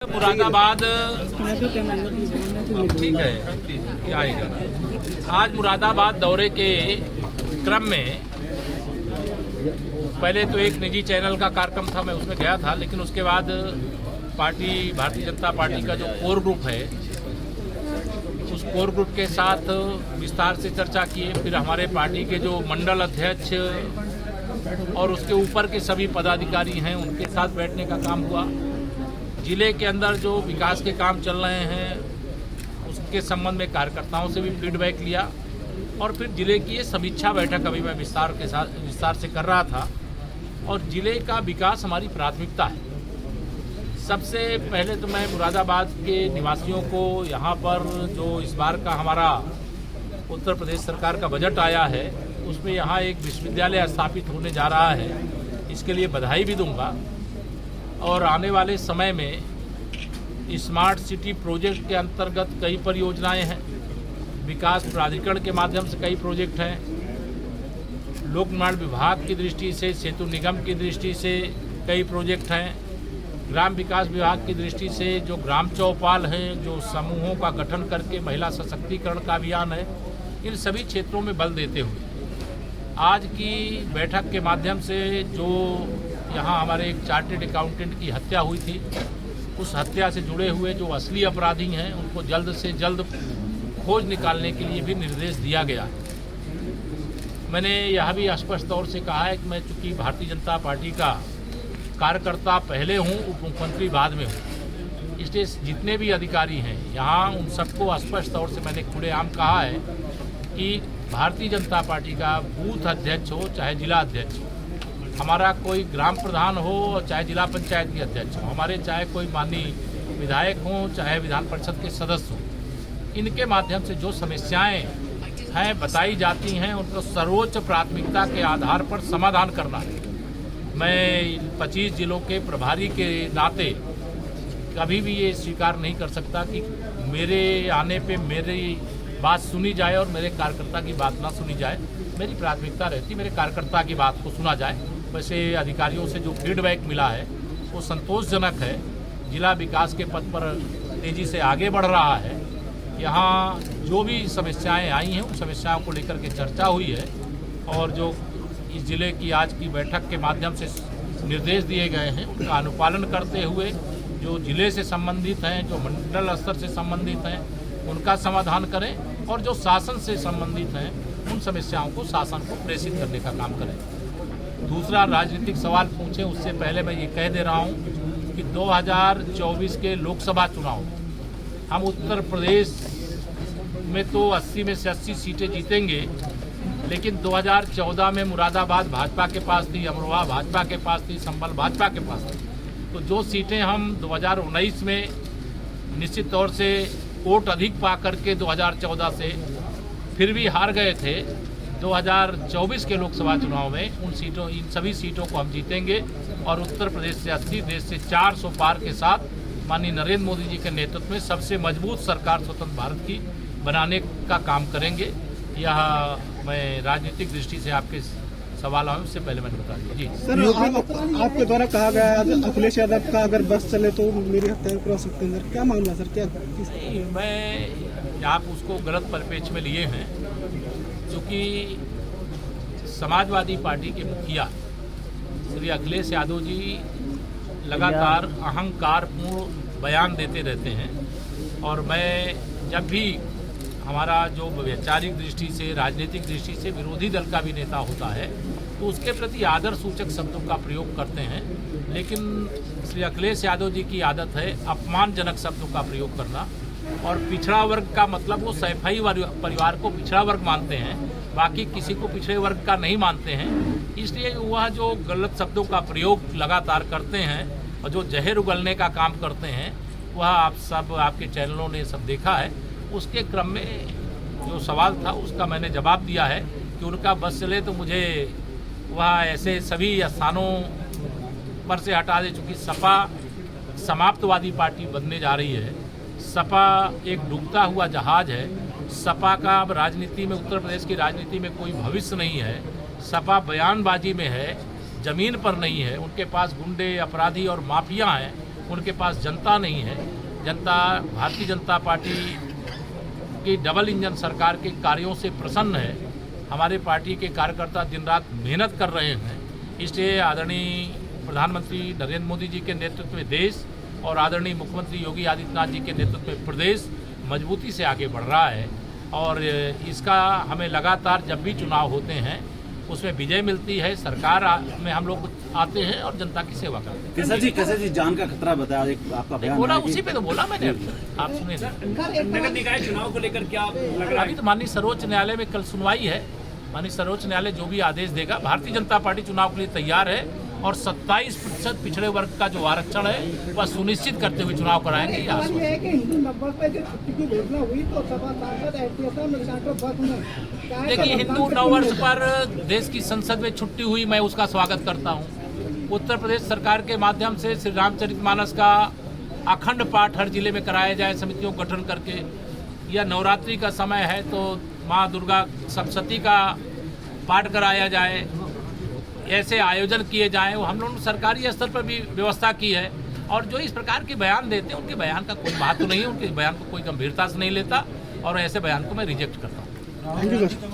मुरादाबाद ठीक है आएगा। आज मुरादाबाद दौरे के क्रम में पहले तो एक निजी चैनल का कार्यक्रम था, मैं उसमें गया था, लेकिन उसके बाद भारतीय जनता पार्टी का जो कोर ग्रुप है उस कोर ग्रुप के साथ विस्तार से चर्चा किए। फिर हमारे पार्टी के जो मंडल अध्यक्ष और उसके ऊपर के सभी पदाधिकारी हैं उनके साथ बैठने का काम हुआ। जिले के अंदर जो विकास के काम चल रहे हैं उसके संबंध में कार्यकर्ताओं से भी फीडबैक लिया और फिर जिले की ये समीक्षा बैठक अभी मैं विस्तार से कर रहा था। और जिले का विकास हमारी प्राथमिकता है। सबसे पहले तो मैं मुरादाबाद के निवासियों को यहाँ पर जो इस बार का हमारा उत्तर प्रदेश सरकार का बजट आया है उसमें यहाँ एक विश्वविद्यालय स्थापित होने जा रहा है, इसके लिए बधाई भी दूंगा। और आने वाले समय में स्मार्ट सिटी प्रोजेक्ट के अंतर्गत कई परियोजनाएं हैं, विकास प्राधिकरण के माध्यम से कई प्रोजेक्ट हैं, लोक निर्माण विभाग की दृष्टि से, सेतु निगम की दृष्टि से कई प्रोजेक्ट हैं, ग्राम विकास विभाग की दृष्टि से जो ग्राम चौपाल हैं, जो समूहों का गठन करके महिला सशक्तिकरण का अभियान है, इन सभी क्षेत्रों में बल देते हुए आज की बैठक के माध्यम से जो यहाँ हमारे एक चार्टेड अकाउंटेंट की हत्या हुई थी, उस हत्या से जुड़े हुए जो असली अपराधी हैं उनको जल्द से जल्द खोज निकालने के लिए भी निर्देश दिया गया है। मैंने यह भी स्पष्ट तौर से कहा है कि मैं चूँकि भारतीय जनता पार्टी का कार्यकर्ता पहले हूँ, उप मुख्यमंत्री बाद में हूँ, इसलिए जितने भी अधिकारी हैं यहाँ उन सबको स्पष्ट तौर से मैंने खुलेआम कहा है कि भारतीय जनता पार्टी का बूथ अध्यक्ष हो चाहे जिला अध्यक्ष हो, हमारा कोई ग्राम प्रधान हो और चाहे जिला पंचायत के अध्यक्ष हो, हमारे चाहे कोई माननीय विधायक हों चाहे विधान परिषद के सदस्य हों, इनके माध्यम से जो समस्याएं हैं बताई जाती हैं उनको सर्वोच्च प्राथमिकता के आधार पर समाधान करना है। मैं 25 जिलों के प्रभारी के नाते कभी भी ये स्वीकार नहीं कर सकता कि मेरे आने पे मेरी बात सुनी जाए और मेरे कार्यकर्ता की बात ना सुनी जाए। मेरी प्राथमिकता रहती मेरे कार्यकर्ता की बात को सुना जाए। वैसे अधिकारियों से जो फीडबैक मिला है वो संतोषजनक है। जिला विकास के पथ पर तेजी से आगे बढ़ रहा है। यहाँ जो भी समस्याएं आई हैं उन समस्याओं को लेकर के चर्चा हुई है और जो इस जिले की आज की बैठक के माध्यम से निर्देश दिए गए हैं उनका अनुपालन करते हुए जो जिले से संबंधित हैं, जो मंडल स्तर से संबंधित हैं, उनका समाधान करें और जो शासन से संबंधित हैं उन समस्याओं को शासन को प्रेषित करने का काम करें। दूसरा राजनीतिक सवाल पूछे उससे पहले मैं ये कह दे रहा हूँ कि 2024 के लोकसभा चुनाव हम उत्तर प्रदेश में तो 80 में से 80 सीटें जीतेंगे, लेकिन 2014 में मुरादाबाद भाजपा के पास थी, अमरोहा भाजपा के पास थी, संभल भाजपा के पास थी। तो जो सीटें हम 2019 में निश्चित तौर से वोट अधिक पा करके 2014 से फिर भी हार गए थे, 2024 के लोकसभा चुनाव में इन सभी सीटों को हम जीतेंगे और उत्तर प्रदेश से 80, देश से 400 पार के साथ माननीय नरेंद्र मोदी जी के नेतृत्व में सबसे मजबूत सरकार स्वतंत्र भारत की बनाने का काम करेंगे। यह मैं राजनीतिक दृष्टि से आपके सवाल आए उससे पहले मैंने बता दिया। जी सर, आपके द्वारा कहा गया है अखिलेश यादव का अगर बस चले तो मेरी हत्या करा सकते हैं, क्या मामला सर? क्या नहीं, मैं आप उसको गलत परिप्रेक्ष्य में लिए हैं, क्योंकि समाजवादी पार्टी के मुखिया श्री अखिलेश यादव जी लगातार अहंकारपूर्ण बयान देते रहते हैं और मैं जब भी हमारा जो वैचारिक दृष्टि से, राजनीतिक दृष्टि से विरोधी दल का भी नेता होता है तो उसके प्रति आदर सूचक शब्दों का प्रयोग करते हैं, लेकिन श्री अखिलेश यादव जी की आदत है अपमानजनक शब्दों का प्रयोग करना। और पिछड़ा वर्ग का मतलब वो सैफई परिवार को पिछड़ा वर्ग मानते हैं, बाकी किसी को पिछड़े वर्ग का नहीं मानते हैं। इसलिए वह जो गलत शब्दों का प्रयोग लगातार करते हैं और जो जहर उगलने का काम करते हैं वह आप सब आपके चैनलों ने सब देखा है। उसके क्रम में जो सवाल था उसका मैंने जवाब दिया है कि उनका बस चले तो मुझे वह ऐसे सभी स्थानों पर से हटा दे। चूँकि सपा समाप्तवादी पार्टी बनने जा रही है, सपा एक डूबता हुआ जहाज है, सपा का अब राजनीति में, उत्तर प्रदेश की राजनीति में कोई भविष्य नहीं है। सपा बयानबाजी में है, ज़मीन पर नहीं है। उनके पास गुंडे, अपराधी और माफिया हैं उनके पास जनता नहीं है। जनता भारतीय जनता पार्टी की डबल इंजन सरकार के कार्यों से प्रसन्न है। हमारे पार्टी के कार्यकर्ता दिन रात मेहनत कर रहे हैं, इसलिए आदरणीय प्रधानमंत्री नरेंद्र मोदी जी के नेतृत्व में देश और आदरणीय मुख्यमंत्री योगी आदित्यनाथ जी के नेतृत्व में प्रदेश मजबूती से आगे बढ़ रहा है। और इसका हमें लगातार जब भी चुनाव होते हैं उसमें विजय मिलती है। सरकार में हम लोग आते हैं और जनता की सेवा करते हैं। कैसे जी जान का खतरा बताया, एक आपका बयान बोला, है कि- उसी पे तो बोला मैंने, आप सुने। नगर निकाय चुनाव को लेकर क्या लग रहा अभी तो माननीय सर्वोच्च न्यायालय में कल सुनवाई है। माननीय सर्वोच्च न्यायालय जो भी आदेश देगा, भारतीय जनता पार्टी चुनाव के लिए तैयार है और 27% पिछड़े वर्ग का जो आरक्षण है वह सुनिश्चित करते हुए चुनाव कराएंगे। ये आश्वस्त ये है कि हिंदू नंबर पे जो छुट्टी की घोषणा हुई तो सभा सांसद एहतियात मिलकर बस में क्या है? देखिए, हिंदू नववर्ष पर देश की संसद में छुट्टी हुई, मैं उसका स्वागत करता हूँ। उत्तर प्रदेश सरकार के माध्यम से श्री रामचरितमानस का अखंड पाठ हर जिले में कराया जाए, समितियों का गठन करके। यह नवरात्रि का समय है तो माँ दुर्गा सप्तशती का पाठ कराया जाए, ऐसे आयोजन किए जाएं। वो हम लोगों ने सरकारी स्तर पर भी व्यवस्था की है। और जो इस प्रकार के बयान देते हैं उनके बयान का कोई महत्व नहीं है, उनके बयान को कोई गंभीरता से नहीं लेता और ऐसे बयान को मैं रिजेक्ट करता हूँ। Thank you sir.